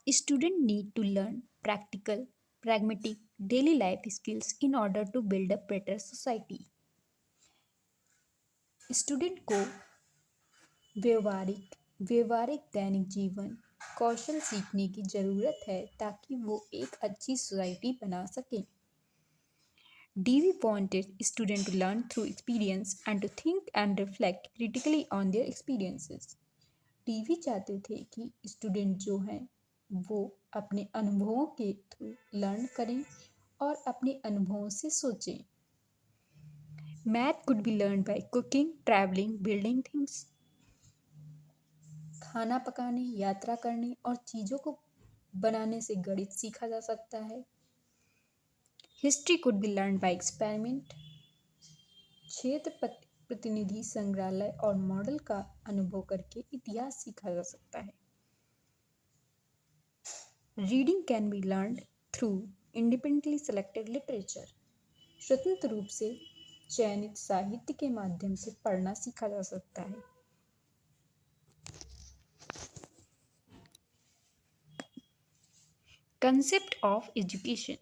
Students need to learn practical, pragmatic daily life skills in order to build a better society. Student को व्यवहारिक व्यवहारिक दैनिक जीवन कौशल सीखने की ज़रूरत है ताकि वो एक अच्छी सोसाइटी बना सकें. DV wanted students to learn through experience and to think and reflect critically on their experiences. Dewey चाहते थे कि स्टूडेंट जो हैं वो अपने अनुभवों के थ्रू लर्न करें और अपने अनुभवों से सोचें. Math could be learn by cooking, travelling, building things. खाना पकाने, यात्रा करने और चीज़ों को बनाने से गणित सीखा जा सकता है. History could be learn by experiment. क्षेत्र प्रतिनिधि संग्रहालय और मॉडल का अनुभव करके इतिहास सीखा जा सकता है. Reading can be learn through independently selected literature. स्वतंत्र रूप से चयनित साहित्य के माध्यम से पढ़ना सीखा जा सकता है. Concept of education.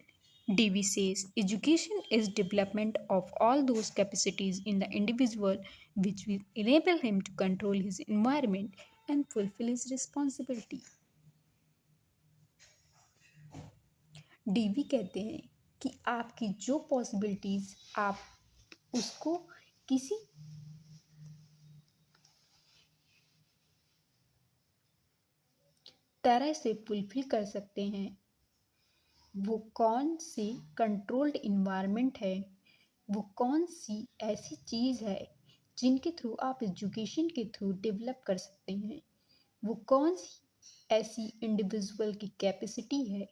DV says education is development of all those capacities in the individual which will enable him to control his environment and fulfill his responsibility. Dewey कहते हैं कि आपकी जो पॉसिबिलिटीज आप उसको किसी तरह से फुलफिल कर सकते हैं. वो कौन सी कंट्रोल्ड इन्वायरमेंट है, वो कौन सी ऐसी चीज़ है जिनके थ्रू आप एजुकेशन के थ्रू डेवलप कर सकते हैं. वो कौन सी ऐसी इंडिविजुअल की कैपेसिटी है.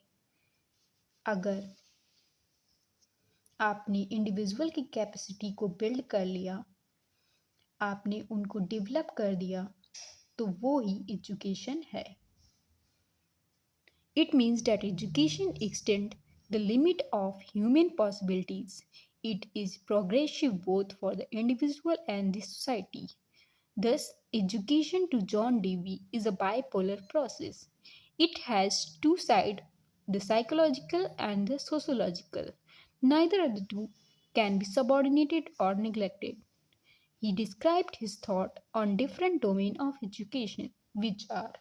अगर आपने इंडिविजुअल की कैपेसिटी को बिल्ड कर लिया, आपने उनको डेवलप कर दिया, तो वो ही एजुकेशन है. It means that education extends the limit of human possibilities. It is progressive both for the individual and the society. Thus, education to John Dewey is a bipolar process. It has two sides, the psychological and the sociological. Neither of the two can be subordinated or neglected. He described his thought on different domains of education, which are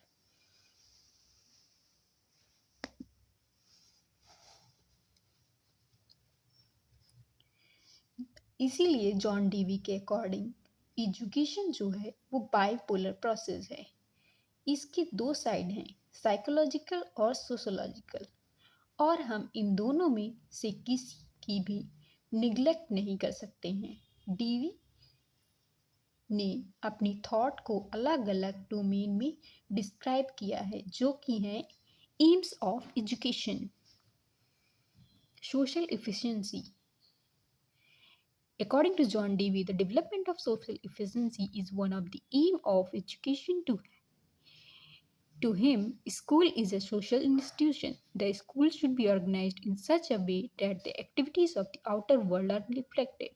इसीलिए John Dewey के according education जो है वो bipolar process है. इसकी दो side हैं, psychological और सोशोलॉजिकल, और हम इन दोनों में से किसी की भी निगलेक्ट नहीं कर सकते हैं. डीवी ने अपनी थॉट को अलग अलग डोमेन में डिस्क्राइब किया है जो कि हैं AIIMS of education. Social efficiency. According to John Dewey, the development of social efficiency is one of the aim of education. To him, school is a social institution. The school should be organized in such a way that the activities of the outer world are reflected.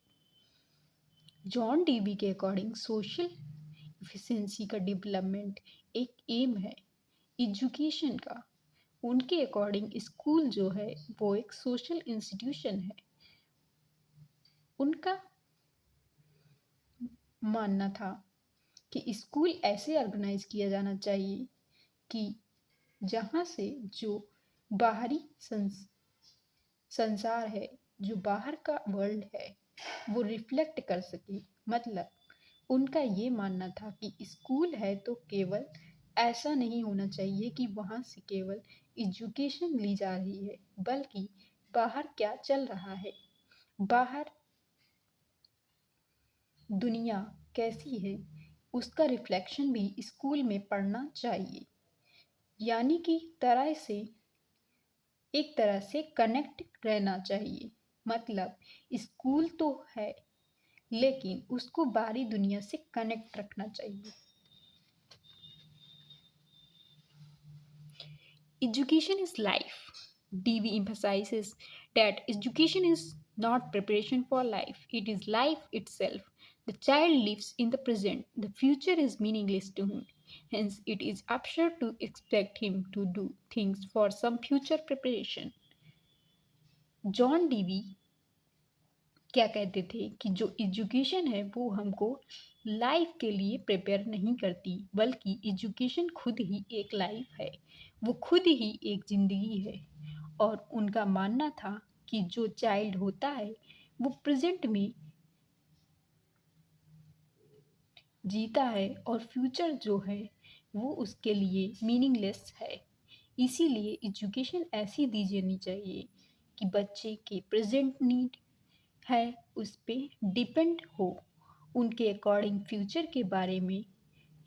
John Dewey के according social efficiency का development एक M है education का. उनके according school जो है वो एक सोशल इंस्टीट्यूशन है. उनका मानना था कि स्कूल ऐसे ऑर्गेनाइज किया जाना चाहिए कि जहाँ से जो बाहरी संसार है, जो बाहर का वर्ल्ड है, वो रिफ्लेक्ट कर सके. मतलब उनका ये मानना था कि स्कूल है तो केवल ऐसा नहीं होना चाहिए कि वहाँ से केवल एजुकेशन ली जा रही है, बल्कि बाहर क्या चल रहा है, बाहर दुनिया कैसी है, उसका रिफ्लेक्शन भी स्कूल में पढ़ना चाहिए. यानी कि एक तरह से कनेक्ट रहना चाहिए. मतलब स्कूल तो है लेकिन उसको बाहरी दुनिया से कनेक्ट रखना चाहिए. Education is life. DV emphasizes that education is not preparation for life, it is life itself. The child lives in the present, the future is meaningless to him. Hence, it is absurd to expect him to do things for some future preparation. John Dewey क्या कहते थे कि जो education है वो हमको life के लिए प्रिपेयर नहीं करती, बल्कि एजुकेशन खुद ही एक लाइफ है, वो खुद ही एक ज़िंदगी है। और उनका मानना था कि जो चाइल्ड होता है वो प्रेजेंट में जीता है और फ्यूचर जो है वो उसके लिए मीनिंगलेस है। इसीलिए एजुकेशन ऐसी दी जानी चाहिए कि बच्चे के प्रेजेंट नीड है उस पे डिपेंड हो, उनके अकॉर्डिंग फ्यूचर के बारे में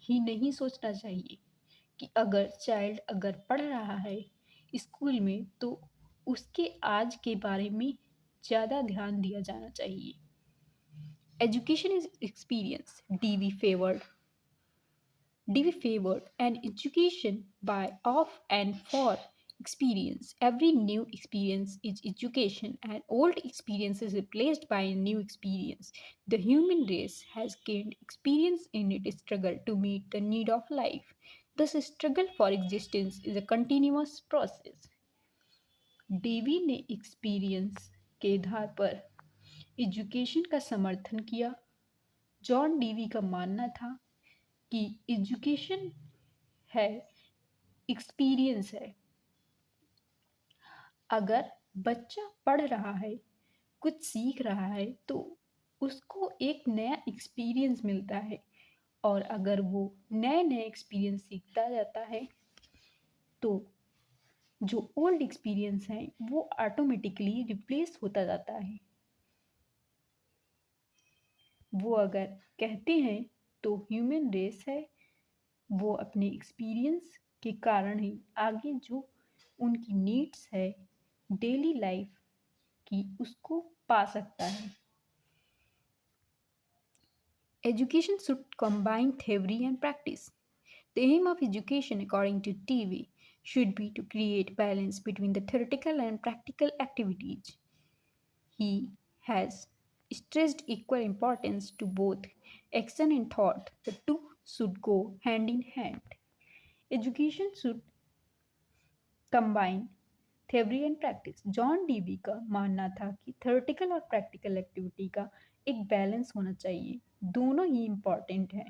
ही नहीं सोचना चाहिए कि अगर चाइल्ड अगर पढ़ रहा है स्कूल में तो उसके आज के बारे में ज़्यादा ध्यान दिया जाना चाहिए। Education is experience, DV favored an education by, of, and for experience. Every new experience is education, and old experience is replaced by a new experience. The human race has gained experience in its struggle to meet the need of life. Thus, struggle for existence is a continuous process. Dewey ने experience के आधार पर education का समर्थन किया। John Dewey का मानना था कि एजुकेशन है, एक्सपीरियंस है। अगर बच्चा पढ़ रहा है, कुछ सीख रहा है तो उसको एक नया एक्सपीरियंस मिलता है, और अगर वो नए नए एक्सपीरियंस सीखता जाता है तो जो ओल्ड एक्सपीरियंस है वो ऑटोमेटिकली रिप्लेस होता जाता है। वो अगर कहते हैं तो ह्यूमन रेस है, वो अपने एक्सपीरियंस के कारण ही आगे जो उनकी नीड्स है डेली लाइफ की उसको पा सकता है। Education should combine theory and practice. The aim of education, according to TV, should be to create balance between the theoretical and practical activities. He has stressed equal importance to both action and thought. The two should go hand in hand. Education should combine theory and practice. John Dewey का मानना था कि theoretical और practical activity का एक balance होना चाहिए, दोनों ही इम्पॉर्टेंट है।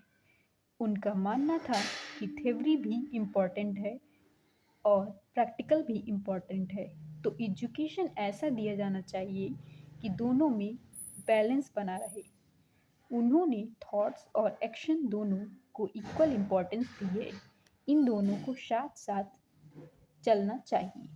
उनका मानना था कि थ्योरी भी इम्पॉर्टेंट है और प्रैक्टिकल भी इम्पॉर्टेंट है, तो एजुकेशन ऐसा दिया जाना चाहिए कि दोनों में बैलेंस बना रहे। उन्होंने थॉट्स और एक्शन दोनों को इक्वल इम्पोर्टेंस दी है, इन दोनों को साथ साथ चलना चाहिए।